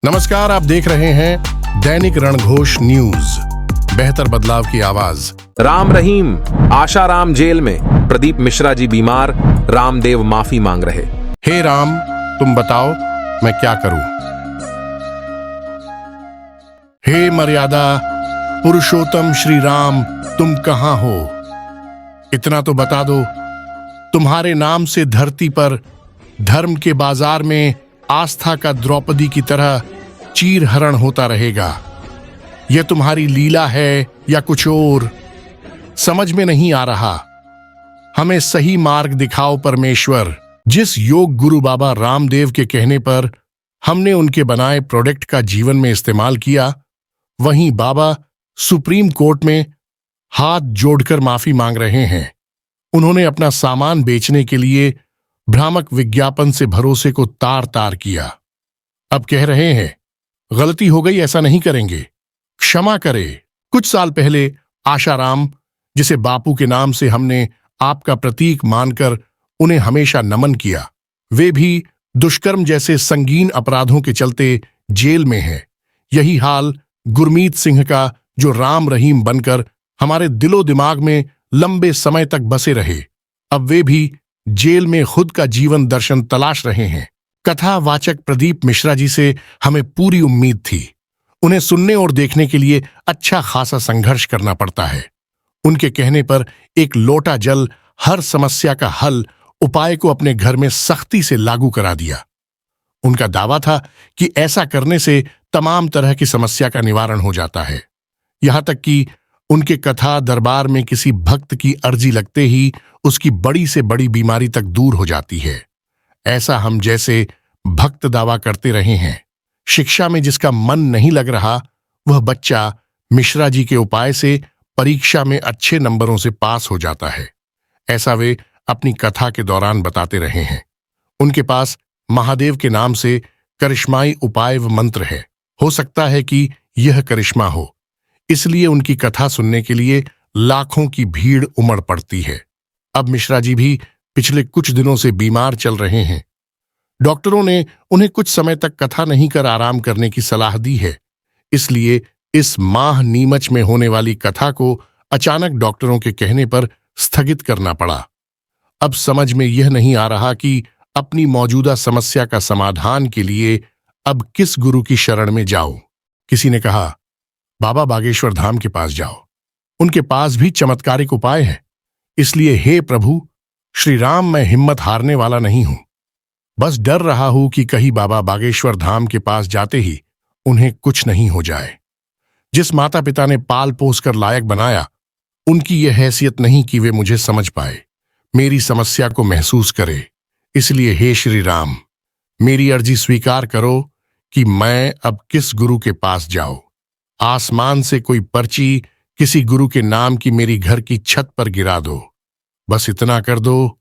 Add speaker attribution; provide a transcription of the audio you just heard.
Speaker 1: नमस्कार, आप देख रहे हैं दैनिक रणघोष न्यूज, बेहतर बदलाव की आवाज।
Speaker 2: राम रहीम, आशाराम जेल में, प्रदीप मिश्रा जी बीमार, रामदेव माफी मांग रहे।
Speaker 1: हे राम, तुम बताओ मैं क्या करूं। हे मर्यादा पुरुषोत्तम श्री राम, तुम कहां हो? इतना तो बता दो, तुम्हारे नाम से धरती पर धर्म के बाजार में आस्था का द्रौपदी की तरह चीर हरण होता रहेगा। यह तुम्हारी लीला है या कुछ और, समझ में नहीं आ रहा। हमें सही मार्ग दिखाओ परमेश्वर। जिस योग गुरु बाबा रामदेव के कहने पर हमने उनके बनाए प्रोडक्ट का जीवन में इस्तेमाल किया, वहीं बाबा सुप्रीम कोर्ट में हाथ जोड़कर माफी मांग रहे हैं। उन्होंने अपना सामान बेचने के लिए भ्रामक विज्ञापन से भरोसे को तार तार किया। अब कह रहे हैं गलती हो गई, ऐसा नहीं करेंगे, क्षमा करे। कुछ साल पहले आशाराम, जिसे बापू के नाम से हमने आपका प्रतीक मानकर उन्हें हमेशा नमन किया, वे भी दुष्कर्म जैसे संगीन अपराधों के चलते जेल में हैं। यही हाल गुरमीत सिंह का, जो राम रहीम बनकर हमारे दिलो दिमाग में लंबे समय तक बसे रहे। अब वे भी जेल में खुद का जीवन दर्शन तलाश रहे हैं। कथावाचक प्रदीप मिश्रा जी से हमें पूरी उम्मीद थी। उन्हें सुनने और देखने के लिए अच्छा खासा संघर्ष करना पड़ता है। उनके कहने पर एक लोटा जल हर समस्या का हल उपाय को अपने घर में सख्ती से लागू करा दिया। उनका दावा था कि ऐसा करने से तमाम तरह की समस्या का निवारण हो जाता है। यहां तक कि उनके कथा दरबार में किसी भक्त की अर्जी लगते ही उसकी बड़ी से बड़ी बीमारी तक दूर हो जाती है। ऐसा हम जैसे भक्त दावा करते रहे हैं। शिक्षा में जिसका मन नहीं लग रहा, वह बच्चा मिश्रा जी के उपाय से परीक्षा में अच्छे नंबरों से पास हो जाता है। ऐसा वे अपनी कथा के दौरान बताते रहे हैं। उनके पास महादेव के नाम से करिश्माई उपाय व मंत्र है। हो सकता है कि यह करिश्मा हो, इसलिए उनकी कथा सुनने के लिए लाखों की भीड़ उमड़ पड़ती है। अब मिश्रा जी भी पिछले कुछ दिनों से बीमार चल रहे हैं। डॉक्टरों ने उन्हें कुछ समय तक कथा नहीं कर आराम करने की सलाह दी है। इसलिए इस माह नीमच में होने वाली कथा को अचानक डॉक्टरों के कहने पर स्थगित करना पड़ा। अब समझ में यह नहीं आ रहा कि अपनी मौजूदा समस्या का समाधान के लिए अब किस गुरु की शरण में जाऊं। किसी ने कहा, बाबा बागेश्वर धाम के पास जाओ, उनके पास भी चमत्कारिक उपाय है। इसलिए हे प्रभु श्री राम, मैं हिम्मत हारने वाला नहीं हूं। बस डर रहा हूं कि कहीं बाबा बागेश्वर धाम के पास जाते ही उन्हें कुछ नहीं हो जाए। जिस माता पिता ने पाल पोस कर लायक बनाया, उनकी यह हैसियत नहीं कि वे मुझे समझ पाए, मेरी समस्या को महसूस करे। इसलिए हे श्री राम, मेरी अर्जी स्वीकार करो कि मैं अब किस गुरु के पास जाऊं। आसमान से कोई पर्ची किसी गुरु के नाम की मेरी घर की छत पर गिरा दो। बस इतना कर दो